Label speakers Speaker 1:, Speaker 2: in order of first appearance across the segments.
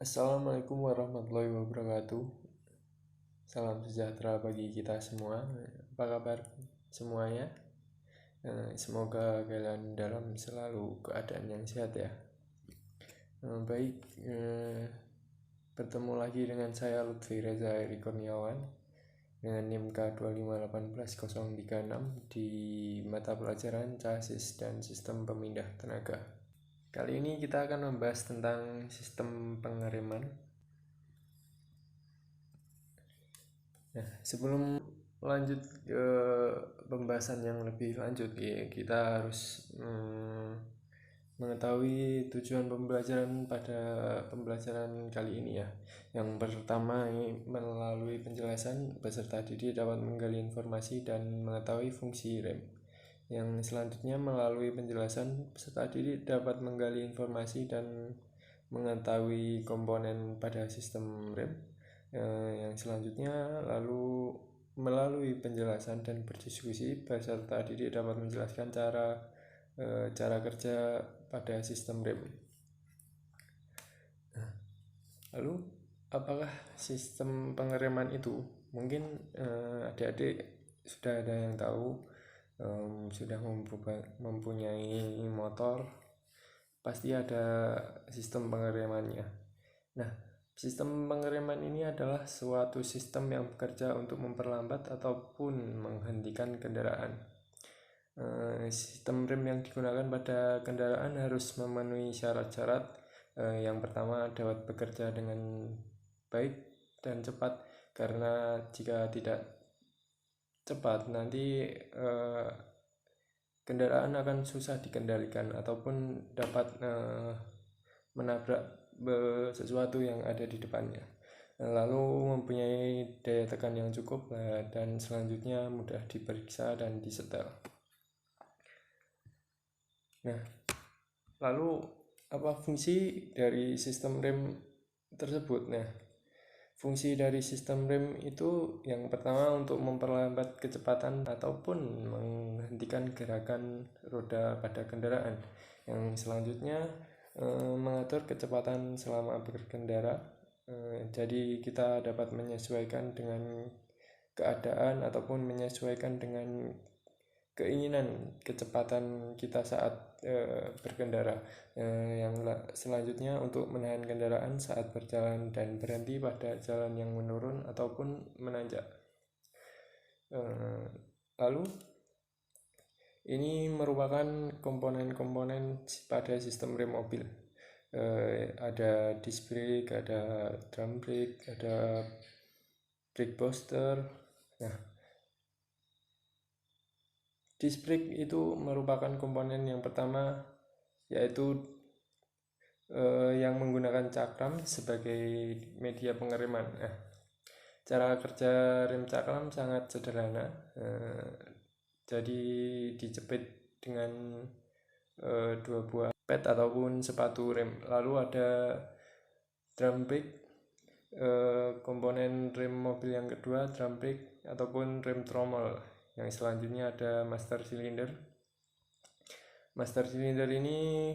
Speaker 1: Assalamualaikum warahmatullahi wabarakatuh. Salam sejahtera bagi kita semua. Apa kabar semuanya? Semoga kalian dalam selalu keadaan yang sehat ya. Baik, bertemu lagi dengan saya Lutfi Reza Eri Kurniawan dengan NIM K2588036 di mata pelajaran Chassis dan Sistem Pemindah Tenaga. Kali ini kita akan membahas tentang sistem pengereman. Nah, sebelum lanjut ke pembahasan yang lebih lanjut, ya, kita harus mengetahui tujuan pembelajaran pada pembelajaran kali ini ya. Yang pertama, melalui penjelasan peserta didik dapat menggali informasi dan mengetahui fungsi rem. Yang selanjutnya, melalui penjelasan peserta didik dapat menggali informasi dan mengetahui komponen pada sistem rem. Yang selanjutnya, lalu melalui penjelasan dan berdiskusi peserta didik dapat menjelaskan cara kerja pada sistem rem. Lalu apakah sistem pengereman itu? Mungkin adik-adik sudah ada yang tahu, sudah mempunyai motor, pasti ada sistem pengeremannya. Nah, sistem pengereman ini adalah suatu sistem yang bekerja untuk memperlambat ataupun menghentikan kendaraan. Sistem rem yang digunakan pada kendaraan harus memenuhi syarat-syarat. Yang pertama, dapat bekerja dengan baik dan cepat, karena jika tidak cepat nanti kendaraan akan susah dikendalikan ataupun dapat menabrak sesuatu yang ada di depannya. Lalu mempunyai daya tekan yang cukup, dan selanjutnya mudah diperiksa dan disetel. Nah, lalu apa fungsi dari sistem rem tersebut? Nah, fungsi dari sistem rem itu yang pertama untuk memperlambat kecepatan ataupun menghentikan gerakan roda pada kendaraan. Yang selanjutnya mengatur kecepatan selama berkendara. Jadi kita dapat menyesuaikan dengan keadaan ataupun menyesuaikan dengan keinginan kecepatan kita saat berkendara. Yang selanjutnya untuk menahan kendaraan saat berjalan dan berhenti pada jalan yang menurun ataupun menanjak. Lalu ini merupakan komponen-komponen pada sistem rem mobil. Ada disc brake, ada drum brake, ada brake booster. Nah, disc brake itu merupakan komponen yang pertama, yaitu yang menggunakan cakram sebagai media pengereman. Nah, cara kerja rem cakram sangat sederhana. Jadi dijepit dengan dua buah pad ataupun sepatu rem. Lalu ada drum brake, komponen rem mobil yang kedua, drum brake ataupun rem trommel. Yang selanjutnya ada master cylinder. Master cylinder ini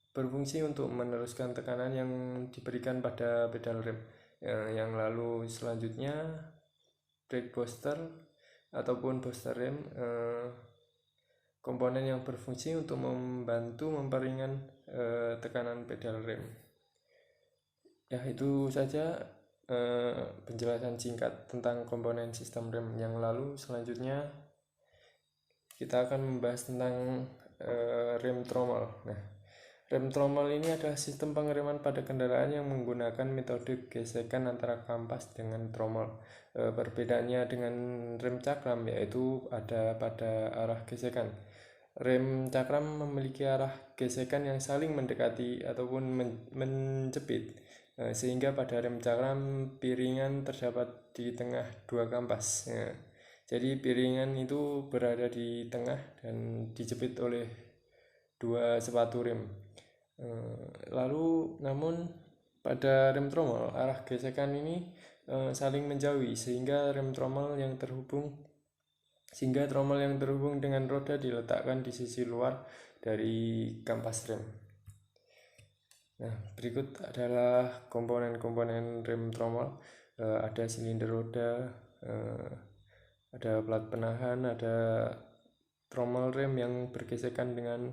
Speaker 1: berfungsi untuk meneruskan tekanan yang diberikan pada pedal rem. Yang lalu selanjutnya brake booster ataupun booster rem, komponen yang berfungsi untuk membantu memperingan tekanan pedal rem. Ya, itu saja penjelasan singkat tentang komponen sistem rem. Yang lalu selanjutnya kita akan membahas tentang rem trommel. Nah, rem trommel ini adalah sistem pengereman pada kendaraan yang menggunakan metode gesekan antara kampas dengan trommel. Perbedaannya dengan rem cakram yaitu ada pada arah gesekan. Rem cakram memiliki arah gesekan yang saling mendekati ataupun menjepit, sehingga pada rem cakram piringan terdapat di tengah dua kampas. Jadi piringan itu berada di tengah dan dijepit oleh dua sepatu rem. Lalu namun pada rem trommel arah gesekan ini saling menjauhi, sehingga trommel yang terhubung dengan roda diletakkan di sisi luar dari kampas rem. Nah, berikut adalah komponen-komponen rem tromol. Ada silinder roda, ada plat penahan, ada tromol rem yang bergesekan dengan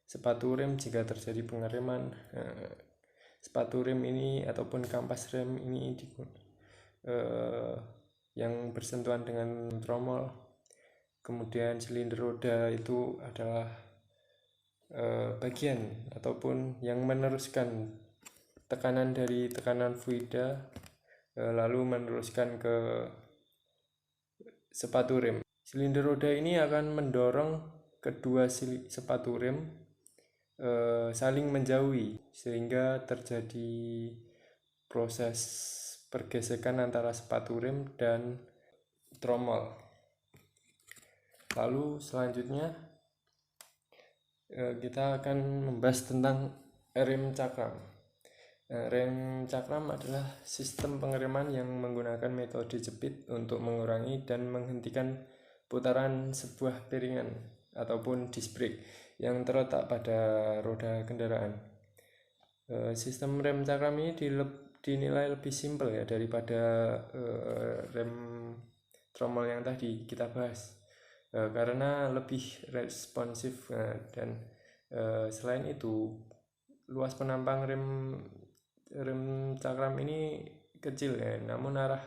Speaker 1: sepatu rem jika terjadi pengereman. Sepatu rem ini ataupun kampas rem ini yang bersentuhan dengan tromol. Kemudian silinder roda itu adalah bagian ataupun yang meneruskan tekanan dari tekanan fluida lalu meneruskan ke sepatu rem. Silinder roda ini akan mendorong kedua sepatu rem saling menjauhi sehingga terjadi proses pergesekan antara sepatu rem dan tromol. Lalu selanjutnya kita akan membahas tentang rem cakram. Rem cakram adalah sistem pengereman yang menggunakan metode jepit untuk mengurangi dan menghentikan putaran sebuah piringan ataupun disc brake yang terletak pada roda kendaraan. Sistem rem cakram ini dinilai lebih simpel ya daripada rem tromol yang tadi kita bahas. Karena lebih responsif dan selain itu luas penampang rem cakram ini kecil ya, namun arah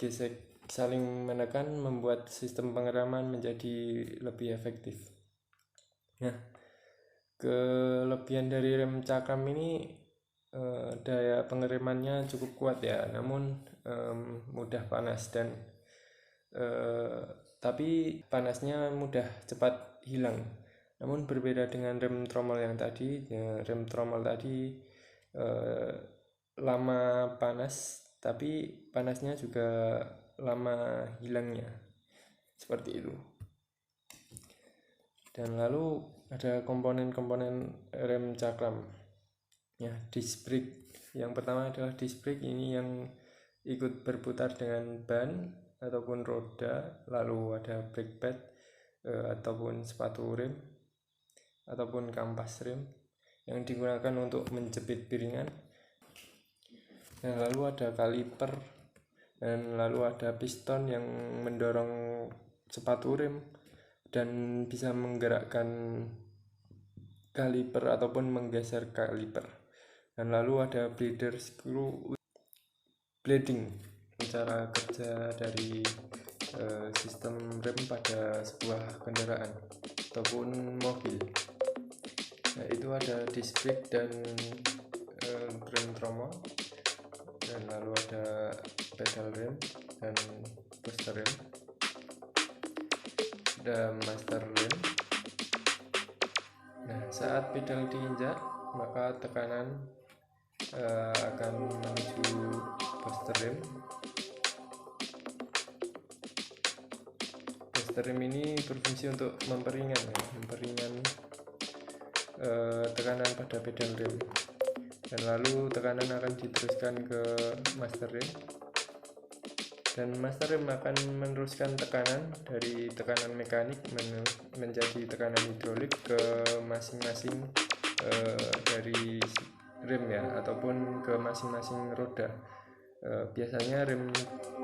Speaker 1: gesek saling menekan membuat sistem pengereman menjadi lebih efektif. Nah, kelebihan dari rem cakram ini daya pengeremannya cukup kuat ya, namun mudah panas dan tapi panasnya mudah cepat hilang. Namun berbeda dengan rem tromol yang tadi, rem tromol tadi lama panas, tapi panasnya juga lama hilangnya, seperti itu. Dan lalu ada komponen-komponen rem cakram. Ya, disc brake. Yang pertama adalah disc brake, ini yang ikut berputar dengan ban ataupun roda, lalu ada brake pad ataupun sepatu rem ataupun kampas rem yang digunakan untuk menjepit piringan. Dan lalu ada kaliper, dan lalu ada piston yang mendorong sepatu rem dan bisa menggerakkan kaliper ataupun menggeser kaliper. Dan lalu ada bleeder screw blading, cara kerja dari sistem rem pada sebuah kendaraan ataupun mobil. Nah, itu ada disc brake dan rem tromol, dan lalu ada pedal rem dan booster rem, ada master rem. Nah, saat pedal diinjak maka tekanan akan menuju booster rem. Booster rem ini berfungsi untuk memperingan tekanan pada pedal rem. Dan lalu tekanan akan diteruskan ke master rem, dan master rem akan meneruskan tekanan dari tekanan mekanik menjadi tekanan hidrolik ke masing-masing dari rem ya, ataupun ke masing-masing roda. Biasanya rem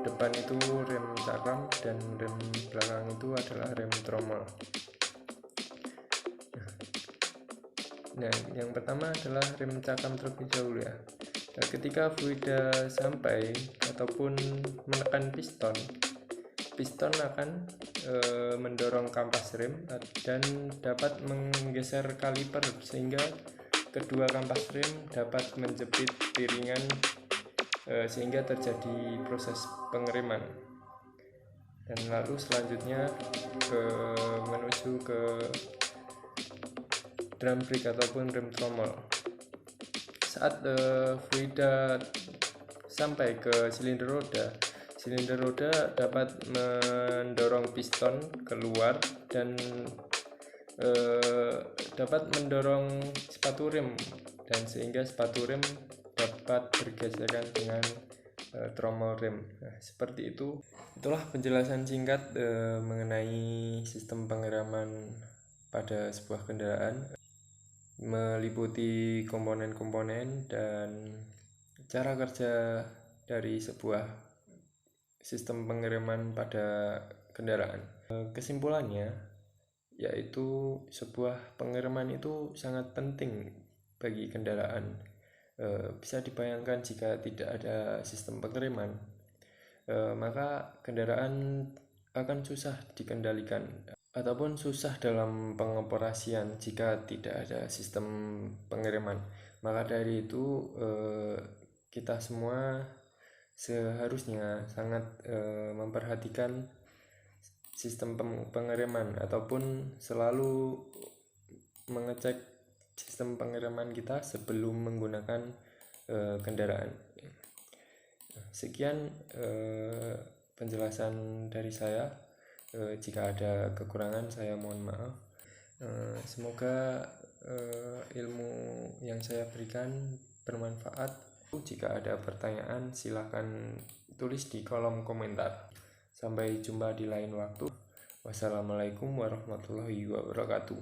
Speaker 1: depan itu rem cakram dan rem belakang itu adalah rem tromol. Nah, yang pertama adalah rem cakram terlebih dahulu ya. Nah, ketika fluida sampai ataupun menekan piston akan mendorong kampas rem dan dapat menggeser kaliper sehingga kedua kampas rem dapat menjepit piringan sehingga terjadi proses pengereman. Dan lalu selanjutnya menuju ke drum brake ataupun rem tromol. Saat fluida sampai ke silinder roda dapat mendorong piston keluar dan dapat mendorong sepatu rem, dan sehingga sepatu rem dapat bergesekan dengan tromol rem. Nah, seperti itu. Itulah penjelasan singkat mengenai sistem pengereman pada sebuah kendaraan. meliputi komponen-komponen dan cara kerja dari sebuah sistem pengiriman pada kendaraan. Kesimpulannya, yaitu sebuah pengiriman itu sangat penting bagi kendaraan. Bisa dibayangkan jika tidak ada sistem pengiriman, maka kendaraan akan susah dikendalikan ataupun susah dalam pengoperasian jika tidak ada sistem pengiriman. Maka dari itu kita semua seharusnya sangat memperhatikan sistem pengiriman ataupun selalu mengecek sistem pengiriman kita sebelum menggunakan kendaraan. Sekian penjelasan dari saya. Jika ada kekurangan saya mohon maaf. Semoga ilmu yang saya berikan bermanfaat. Jika ada pertanyaan silakan tulis di kolom komentar. Sampai jumpa di lain waktu. Wassalamualaikum warahmatullahi wabarakatuh.